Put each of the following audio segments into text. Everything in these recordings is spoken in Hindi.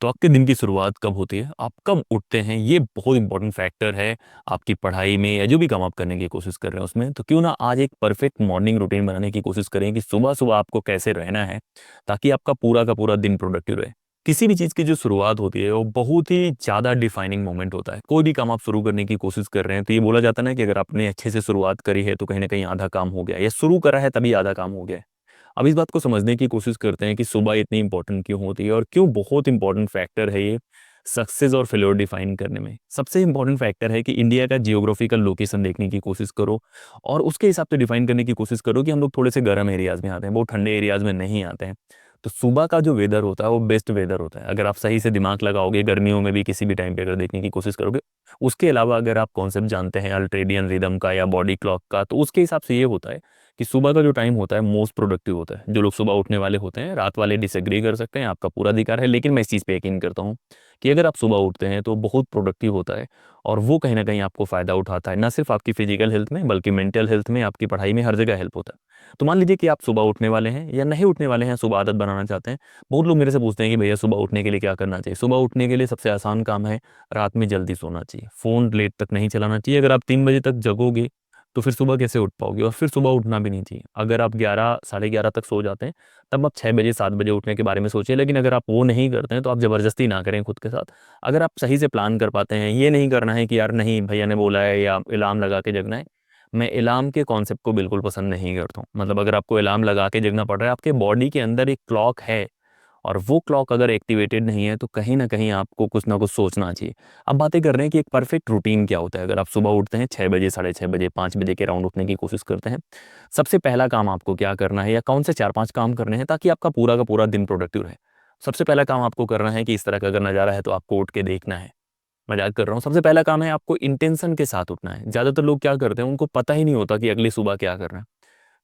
तो आपके दिन की शुरुआत कब होती है, आप कब उठते हैं, ये बहुत इंपॉर्टेंट फैक्टर है आपकी पढ़ाई में या जो भी काम आप करने की कोशिश कर रहे हैं उसमें। तो क्यों ना आज एक परफेक्ट मॉर्निंग रूटीन बनाने की कोशिश करें कि सुबह सुबह आपको कैसे रहना है ताकि आपका पूरा का पूरा दिन प्रोडक्टिव रहे। किसी भी चीज़ की जो शुरुआत होती है वो बहुत ही ज़्यादा डिफाइनिंग मोमेंट होता है। कोई भी काम आप शुरू करने की कोशिश कर रहे हैं तो ये बोला जाता है ना कि अगर आपने अच्छे से शुरुआत करी है तो कहीं ना कहीं आधा काम हो गया, या शुरू करा है तभी आधा काम हो गया है। अब इस बात को समझने की कोशिश करते हैं कि सुबह इतनी इंपॉर्टेंट क्यों होती है और क्यों बहुत इंपॉर्टेंट फैक्टर है ये सक्सेस और फेल्योर डिफाइन करने में। सबसे इंपॉर्टेंट फैक्टर है कि इंडिया का जियोग्राफिकल लोकेशन देखने की कोशिश करो और उसके हिसाब से डिफाइन करने की कोशिश करो कि हम लोग थोड़े से गर्म एरियाज में आते हैं, बहुत ठंडे एरियाज में नहीं आते हैं। तो सुबह का जो वेदर होता है वो बेस्ट वेदर होता है। अगर आप सही से दिमाग लगाओगे गर्मियों में भी किसी भी टाइम पे अगर देखने की कोशिश करोगे, उसके अलावा अगर आप कॉन्सेप्ट जानते हैं अल्ट्रेडियन रिदम का या बॉडी क्लॉक का, तो उसके हिसाब से ये होता है कि सुबह का जो टाइम होता है मोस्ट प्रोडक्टिव होता है। जो लोग सुबह उठने वाले होते हैं, रात वाले डिसएग्री कर सकते हैं, आपका पूरा अधिकार है, लेकिन मैं इस चीज़ पे यकीन करता हूँ कि अगर आप सुबह उठते हैं तो बहुत प्रोडक्टिव होता है और वो कहीं ना कहीं आपको फ़ायदा उठाता है, ना सिर्फ आपकी फिजिकल हेल्थ में बल्कि मेंटल हेल्थ में, आपकी पढ़ाई में, हर जगह हेल्प होता है। तो मान लीजिए कि आप सुबह उठने वाले हैं या नहीं उठने वाले हैं, सुबह आदत बनाना चाहते हैं। बहुत लोग मेरे से पूछते हैं कि भैया सुबह उठने के लिए क्या करना चाहिए। सुबह उठने के लिए सबसे आसान काम है रात में जल्दी सोना चाहिए, फ़ोन लेट तक नहीं चलाना चाहिए। अगर आप 3 बजे तक जगोगे तो फिर सुबह कैसे उठ पाओगे, और फिर सुबह उठना भी नहीं चाहिए। अगर आप 11 साढ़े 11 तक सो जाते हैं तब आप 6 बजे 7 बजे उठने के बारे में सोचिए। लेकिन अगर आप वो नहीं करते हैं तो आप ज़बरदस्ती ना करें खुद के साथ। अगर आप सही से प्लान कर पाते हैं, ये नहीं करना है कि यार नहीं भैया ने बोला है या अलार्म लगा के जगना है। मैं अलार्म के कॉन्सेप्ट को बिल्कुल पसंद नहीं करता हूँ। मतलब अगर आपको अलार्म लगा के जगना पड़ रहा है, आपके बॉडी के अंदर एक क्लॉक है और वो क्लॉक अगर एक्टिवेटेड नहीं है तो कहीं ना कहीं आपको कुछ ना कुछ सोचना चाहिए। अब बातें कर रहे हैं कि एक परफेक्ट रूटीन क्या होता है। अगर आप सुबह उठते हैं 6 बजे, साढ़े 6 बजे, 5 बजे के राउंड उठने की कोशिश करते हैं, सबसे पहला काम आपको क्या करना है या कौन से 4-5 काम करने हैं ताकि आपका पूरा का पूरा दिन प्रोडक्टिव रहे। सबसे पहला काम आपको करना है कि इस तरह का अगर नज़ारा है तो आपको उठ के देखना है। मजाक कर रहा हूँ। सबसे पहला काम है आपको इंटेंशन के साथ उठना है। ज़्यादातर लोग क्या करते हैं, उनको पता ही नहीं होता कि अगली सुबह क्या करना है।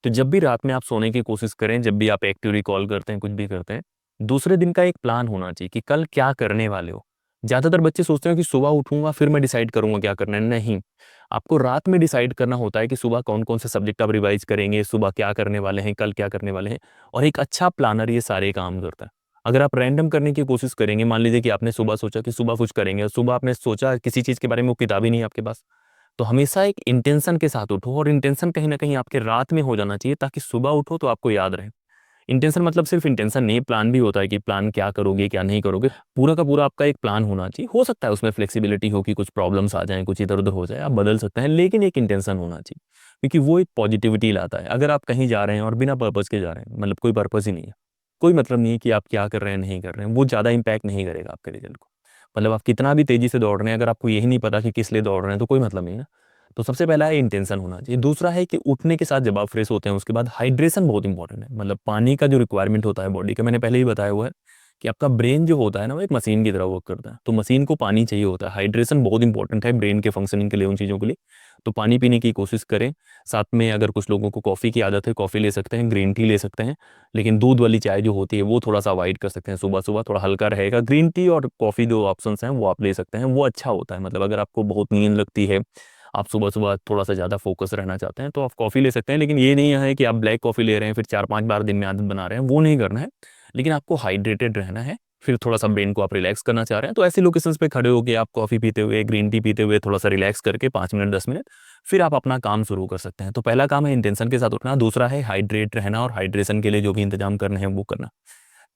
तो जब भी रात में आप सोने की कोशिश करें, जब भी आप एक्टिव रिकॉल करते हैं, कुछ भी करते हैं, दूसरे दिन का एक प्लान होना चाहिए कि कल क्या करने वाले हो। ज़्यादातर बच्चे सोचते हैं कि सुबह उठूंगा फिर मैं डिसाइड करूंगा क्या करना है। नहीं, आपको रात में डिसाइड करना होता है कि सुबह कौन कौन से सब्जेक्ट आप रिवाइज करेंगे, सुबह क्या करने वाले हैं, कल क्या करने वाले हैं। और एक अच्छा प्लानर ये सारे काम करता है। अगर आप रैंडम करने की कोशिश करेंगे, मान लीजिए कि आपने सुबह सोचा कि सुबह कुछ करेंगे और सुबह आपने सोचा किसी चीज़ के बारे में, वो किताब ही नहीं है आपके पास, तो हमेशा एक इंटेंशन के साथ उठो। और इंटेंशन कहीं ना कहीं आपके रात में हो जाना चाहिए ताकि सुबह उठो तो आपको याद रहे। इंटेंशन मतलब सिर्फ इंटेंशन नहीं, प्लान भी होता है कि प्लान क्या करोगे क्या नहीं करोगे। पूरा का पूरा आपका एक प्लान होना चाहिए। हो सकता है उसमें फ्लेक्सिबिलिटी हो कि कुछ प्रॉब्लम्स आ जाएं, कुछ इधर उधर हो जाए, आप बदल सकते हैं, लेकिन एक इंटेंशन होना चाहिए क्योंकि वो एक पॉजिटिविटी लाता है। अगर आप कहीं जा रहे हैं और बिना पर्पज़ के जा रहे हैं, मतलब कोई पर्पज़ ही नहीं है, कोई मतलब नहीं है कि आप क्या कर रहे हैं नहीं कर रहे हैं, वो ज़्यादा इंपैक्ट नहीं करेगा आपके रिजल्ट को। मतलब आप कितना भी तेज़ी से दौड़ रहे हैं, अगर आपको यही नहीं पता कि किस लिए दौड़ रहे हैं तो कोई मतलब नहीं ना। तो सबसे पहला है इंटेंशन होना चाहिए। दूसरा है कि उठने के साथ जब आप फ्रेश होते हैं उसके बाद हाइड्रेशन बहुत इंपॉर्टेंट है। मतलब पानी का जो रिक्वायरमेंट होता है बॉडी का, मैंने पहले ही बताया हुआ है कि आपका ब्रेन जो होता है ना वो एक मशीन की तरह वर्क करता है। तो मशीन को पानी चाहिए होता है। हाइड्रेशन बहुत इंपॉर्टेंट है ब्रेन के फंक्शनिंग के लिए, उन चीज़ों के लिए। तो पानी पीने की कोशिश करें। साथ में अगर कुछ लोगों को कॉफ़ी की आदत है, कॉफ़ी ले सकते हैं, ग्रीन टी ले सकते हैं। लेकिन दूध वाली चाय जो होती है वो थोड़ा सा अवॉइड कर सकते हैं। सुबह सुबह थोड़ा हल्का रहेगा। ग्रीन टी और कॉफ़ी दो ऑप्शंस हैं, वो आप ले सकते हैं, वो अच्छा होता है। मतलब अगर आपको बहुत नींद लगती है, आप सुबह-सुबह थोड़ा-सा ज़्यादा फ़ोकस रहना चाहते हैं, तो आप कॉफ़ी ले सकते हैं। लेकिन ये नहीं है कि आप ब्लैक कॉफ़ी ले रहे हैं, फिर 4-5 बार दिन में आदत बना रहे हैं, वो नहीं करना है। लेकिन आपको हाइड्रेटेड रहना है, फिर थोड़ा-सा ब्रेन को आप रिलैक्स करना चाह रहे हैं, तो ऐसी लोकेशंस पे खड़े होके आप कॉफ़ी पीते हुए, ग्रीन टी पीते हुए, थोड़ा-सा रिलैक्स करके 5 मिनट, 10 मिनट, फिर आप अपना काम शुरू कर सकते हैं। तो पहला काम है इंटेंशन के साथ उठना, दूसरा है हाइड्रेट रहना और हाइड्रेशन के लिए जो भी इंतज़ाम करने हैं, वो करना।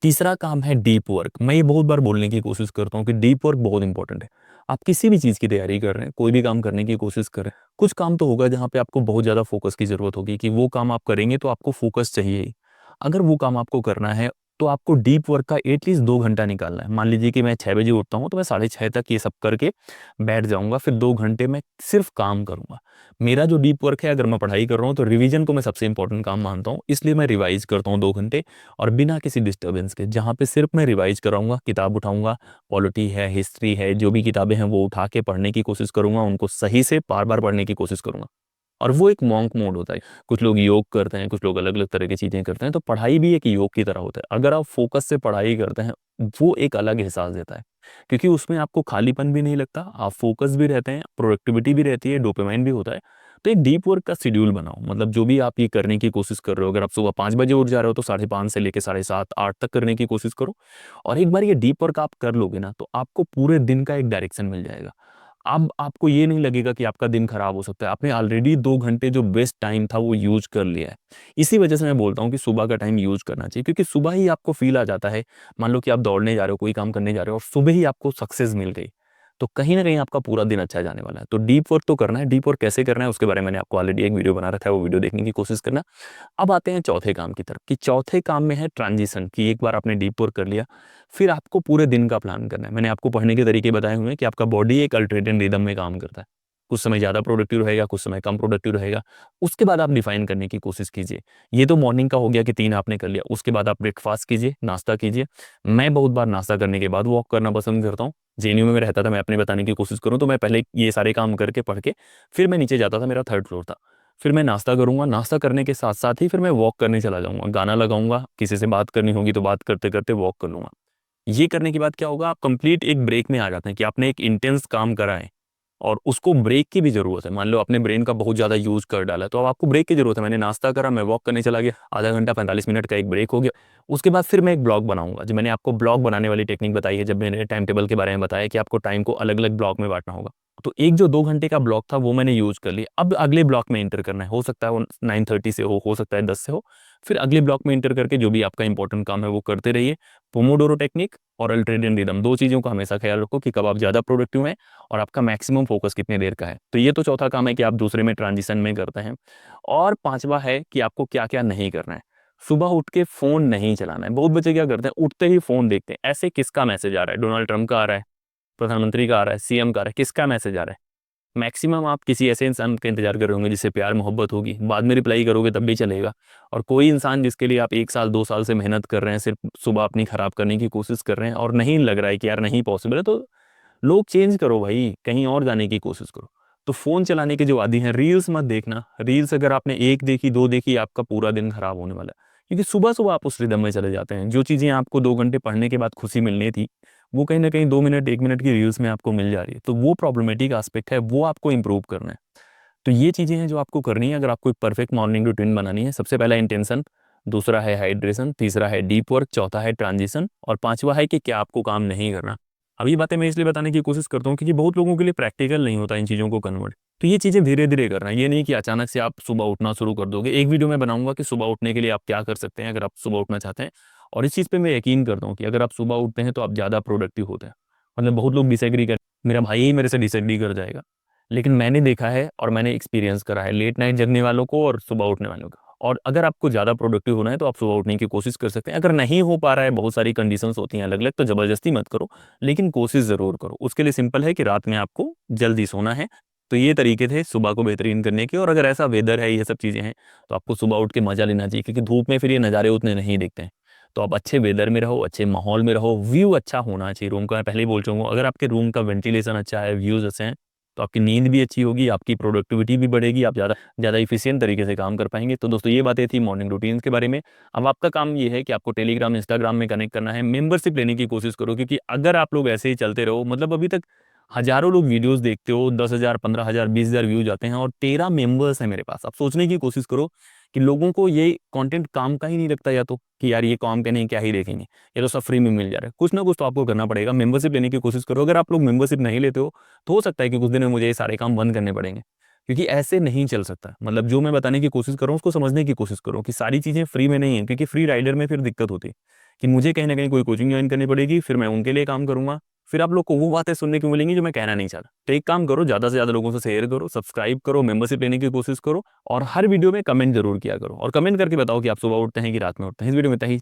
तीसरा काम है डीप वर्क। मैं ये बहुत बार बोलने की कोशिश करता हूँ कि डीप वर्क बहुत इंपॉर्टेंट है। आप किसी भी चीज़ की तैयारी कर रहे हैं, कोई भी काम करने की कोशिश कर रहे हैं, कुछ काम तो होगा जहाँ पे आपको बहुत ज़्यादा फोकस की ज़रूरत होगी कि वो काम आप करेंगे तो आपको फोकस चाहिए ही। अगर वो काम आपको करना है तो आपको डीप वर्क का एटलीस्ट 2 घंटा निकालना है। मान लीजिए कि मैं 6 बजे उठता हूँ तो मैं साढ़े 6 तक ये सब करके बैठ जाऊँगा, फिर 2 घंटे मैं सिर्फ काम करूँगा। मेरा जो डीप वर्क है, अगर मैं पढ़ाई कर रहा हूँ तो रिवीजन को मैं सबसे इंपॉर्टेंट काम मानता हूँ, इसलिए मैं रिवाइज़ करता हूँ 2 घंटे और बिना किसी डिस्टर्बेंस के, जहाँ पे सिर्फ मैं रिवाइज कराऊँगा, किताब उठाऊँगा, पॉलिटी है, हिस्ट्री है, जो भी किताबें हैं वो उठा के पढ़ने की कोशिश करूँगा, उनको सही से बार-बार पढ़ने की कोशिश करूँगा। और वो एक मॉन्क मोड होता है। कुछ लोग योग करते हैं, कुछ लोग अलग-अलग तरह की चीज़ें करते हैं, तो पढ़ाई भी एक योग की तरह होता है। अगर आप फ़ोकस से पढ़ाई करते हैं, वो एक अलग एहसास देता है, क्योंकि उसमें आपको खालीपन भी नहीं लगता, आप फ़ोकस भी रहते हैं, प्रोडक्टिविटी भी रहती है, डोपामाइन भी होता है। तो एक डीप वर्क का शेड्यूल बनाओ, मतलब जो भी आप ये करने की कोशिश कर रहे हो, अगर आप सुबह 5 बजे उठ जा रहे हो तो 5:30 से लेकर 7:30 8 तक करने की कोशिश करो। और एक बार ये डीप वर्क आप कर लोगे ना, तो आपको पूरे दिन का एक डायरेक्शन मिल जाएगा। अब आपको ये नहीं लगेगा कि आपका दिन खराब हो सकता है, आपने ऑलरेडी 2 घंटे जो बेस्ट टाइम था वो यूज कर लिया है। इसी वजह से मैं बोलता हूँ कि सुबह का टाइम यूज करना चाहिए, क्योंकि सुबह ही आपको फील आ जाता है। मान लो कि आप दौड़ने जा रहे हो, कोई काम करने जा रहे हो और सुबह ही आपको सक्सेस मिल गई, तो कहीं ना कहीं आपका पूरा दिन अच्छा जाने वाला है। तो डीप वर्क तो करना है। डीप वर्क कैसे करना है उसके बारे में मैंने आपको ऑलरेडी एक वीडियो बना रखा है, वो वीडियो देखने की कोशिश करना। अब आते हैं चौथे काम की तरफ, कि चौथे काम में है ट्रांजिशन, कि एक बार आपने डीप वर्क कर लिया, फिर आपको पूरे दिन का प्लान करना है। मैंने आपको पढ़ने के तरीके बताए हुए हैं कि आपका बॉडी एक अल्टरनेटिंग रिदम में काम करता है। कुछ समय ज़्यादा प्रोडक्टिव रहेगा, कुछ समय कम प्रोडक्टिव रहेगा। उसके बाद आप डिफाइन करने की कोशिश कीजिए। ये तो मॉर्निंग का हो गया कि 3 आपने कर लिया। उसके बाद आप ब्रेकफास्ट कीजिए, नाश्ता कीजिए। मैं बहुत बार नाश्ता करने के बाद वॉक करना पसंद करता हूँ। जेएनयू में मैं रहता था, मैं अपने बताने की कोशिश करूँ तो मैं पहले ये सारे काम करके पढ़ के फिर मैं नीचे जाता था, मेरा 3rd फ्लोर था। फिर मैं नाश्ता करूँगा, नाश्ता करने के साथ-साथ ही फिर मैं वॉक करने चला जाऊँगा। गाना लगाऊँगा, किसी से बात करनी होगी तो बात करते-करते वॉक कर लूँगा। ये करने के बाद क्या होगा, आप कंप्लीट एक ब्रेक में आ जाते हैं कि आपने एक इंटेंस काम करा है और उसको ब्रेक की भी ज़रूरत है। मान लो आपने ब्रेन का बहुत ज़्यादा यूज़ कर डाला है, तो अब आपको ब्रेक की ज़रूरत है। मैंने नाश्ता करा, मैं वॉक करने चला गया, आधा घंटा 45 मिनट का एक ब्रेक हो गया। उसके बाद फिर मैं एक ब्लॉक बनाऊँगा। जो मैंने आपको ब्लॉक बनाने वाली टेक्निक बताई है, जब मैंने टाइम टेबल के बारे में बताया कि आपको टाइम को अलग-अलग ब्लॉक में बाँटना होगा। तो एक जो 2 घंटे का ब्लॉक था वो मैंने यूज़ कर लिया। अब अगले ब्लॉक में एंटर करना है। हो सकता है वो 9:30 से हो सकता है 10 से हो। फिर अगले ब्लॉक में एंटर करके जो भी आपका इंपॉर्टेंट काम है वो करते रहिए। पोमोडोरो टेक्निक और अल्टरनेटिंग रिदम, 2 चीज़ों का हमेशा ख्याल रखो कि कब आप ज़्यादा प्रोडक्टिव हैं और आपका मैक्सिमम फोकस कितने देर का है। तो ये तो चौथा काम है कि आप दूसरे में ट्रांजिशन में करते हैं। और 5वां है कि आपको क्या-क्या नहीं करना है। सुबह उठ के फ़ोन नहीं चलाना है। बहुत बच्चे क्या करते हैं, उठते ही फ़ोन देखते हैं। ऐसे किसका मैसेज आ रहा है? डोनाल्ड ट्रम्प का आ रहा है, प्रधानमंत्री का आ रहा है, सीएम का आ रहा है, किसका मैसेज आ रहा है? मैक्सिमम आप किसी ऐसे इंसान का इंतज़ार कर रहे होंगे जिससे प्यार मोहब्बत होगी, बाद में रिप्लाई करोगे तब भी चलेगा। और कोई इंसान जिसके लिए आप 1 साल 2 साल से मेहनत कर रहे हैं, सिर्फ़ सुबह अपनी खराब करने की कोशिश कर रहे हैं और नहीं लग रहा है कि यार नहीं पॉसिबल है, तो लोग चेंज करो भाई, कहीं और जाने की कोशिश करो। तो फ़ोन चलाने के जो आदी हैं, रील्स मत देखना। रील्स अगर आपने 1 देखी, 2 देखी, आपका पूरा दिन खराब होने वाला है। क्योंकि सुबह-सुबह आप उस रिदम में चले जाते हैं। जो चीज़ें आपको 2 घंटे पढ़ने के बाद खुशी मिलनी थी, वो कहीं न कहीं 2 मिनट, 1 मिनट की रील्स में आपको मिल जा रही है। तो वो प्रॉब्लमैटिक एस्पेक्ट है, वो आपको इम्प्रूव करना है। तो ये चीज़ें हैं जो आपको करनी है अगर आपको एक परफेक्ट मॉर्निंग रूटीन बनानी है। सबसे पहला इंटेंशन, दूसरा है हाइड्रेशन, तीसरा है डीप वर्क, चौथा है ट्रांजिशन और पाँचवा है कि क्या आपको काम नहीं करना। अब ये बातें मैं इसलिए बताने की कोशिश करता हूँ क्योंकि बहुत लोगों के लिए प्रैक्टिकल नहीं होता इन चीज़ों को कन्वर्ट। तो ये चीज़ें धीरे-धीरे करना है, ये नहीं कि अचानक से आप सुबह उठना शुरू कर दोगे। एक वीडियो मैं बनाऊँगा कि सुबह उठने के लिए आप क्या कर सकते हैं अगर आप सुबह उठना चाहते हैं। और इस चीज़ पे मैं यकीन करता हूँ कि अगर आप सुबह उठते हैं तो आप ज़्यादा प्रोडक्टिव होते हैं। मतलब बहुत लोग डिसएग्री कर, मेरा भाई ही मेरे से डिसएग्री कर जाएगा। लेकिन मैंने देखा है और मैंने एक्सपीरियंस करा है लेट नाइट जगने वालों को और सुबह उठने वालों को। और अगर आपको ज़्यादा प्रोडक्टिव होना है तो आप सुबह उठने की कोशिश कर सकते हैं। अगर नहीं हो पा रहा है, बहुत सारी कंडीशंस होती हैं अलग-अलग, तो ज़बरदस्ती मत करो, लेकिन कोशिश ज़रूर करो। उसके लिए सिंपल है कि रात में आपको जल्दी सोना है। तो ये तरीके थे सुबह को बेहतरीन करने के। और अगर ऐसा वेदर है, ये सब चीज़ें हैं, तो आपको सुबह उठ के मज़ा लेना चाहिए क्योंकि धूप में फिर ये नज़ारे उतने नहीं दिखते हैं। तो आप अच्छे वेदर में रहो, अच्छे माहौल में रहो, व्यू अच्छा होना चाहिए रूम का। मैं पहले ही बोल चुका हूँ, अगर आपके रूम का वेंटिलेशन अच्छा है, व्यूज़ अच्छे हैं, तो आपकी नींद भी अच्छी होगी, आपकी प्रोडक्टिविटी भी बढ़ेगी, आप ज़्यादा ज़्यादा एफिशिएंट तरीके से काम कर पाएँगे। तो दोस्तों ये बातें थी मॉर्निंग रूटीन्स के बारे में। अब आपका काम ये है कि आपको टेलीग्राम, इंस्टाग्राम में कनेक्ट करना है, मेंबरशिप लेने की कोशिश करो क्योंकि अगर आप लोग ऐसे ही चलते रहो, मतलब अभी तक हज़ारों लोग वीडियोज़ देखते हो, 10,000, 15,000, 20,000 व्यूज़ आते हैं और 13 मेंबर्स हैं मेरे पास। आप सोचने की कोशिश करो कि लोगों को ये कंटेंट काम का ही नहीं लगता, या तो कि यार ये काम का नहीं, क्या ही देखेंगे, ये तो सब फ्री में मिल जा रहा है। कुछ ना कुछ तो आपको करना पड़ेगा, मेंबरशिप लेने की कोशिश करो। अगर आप लोग मेंबरशिप नहीं लेते हो सकता है कि कुछ दिन में मुझे ये सारे काम बंद करने पड़ेंगे, क्योंकि ऐसे नहीं चल सकता। मतलब जो मैं बताने की कोशिश कर रहा हूँ उसको समझने की कोशिश करो कि सारी चीज़ें फ्री में नहीं है, क्योंकि फ्री राइडर में फिर दिक्कत होती है कि मुझे कहीं न कहीं कोई कोचिंग जॉइन करनी पड़ेगी, फिर मैं उनके लिए काम करूँगा, फिर आप लोग को वो बातें सुनने को मिलेंगी जो मैं कहना नहीं चाहता। तो एक काम करो, ज़्यादा से ज़्यादा लोगों से शेयर करो, सब्सक्राइब करो, मेंबरशिप लेने की कोशिश करो और हर वीडियो में कमेंट ज़रूर किया करो और कमेंट करके बताओ कि आप सुबह उठते हैं कि रात में उठते हैं। इस वीडियो में इतना ही। जय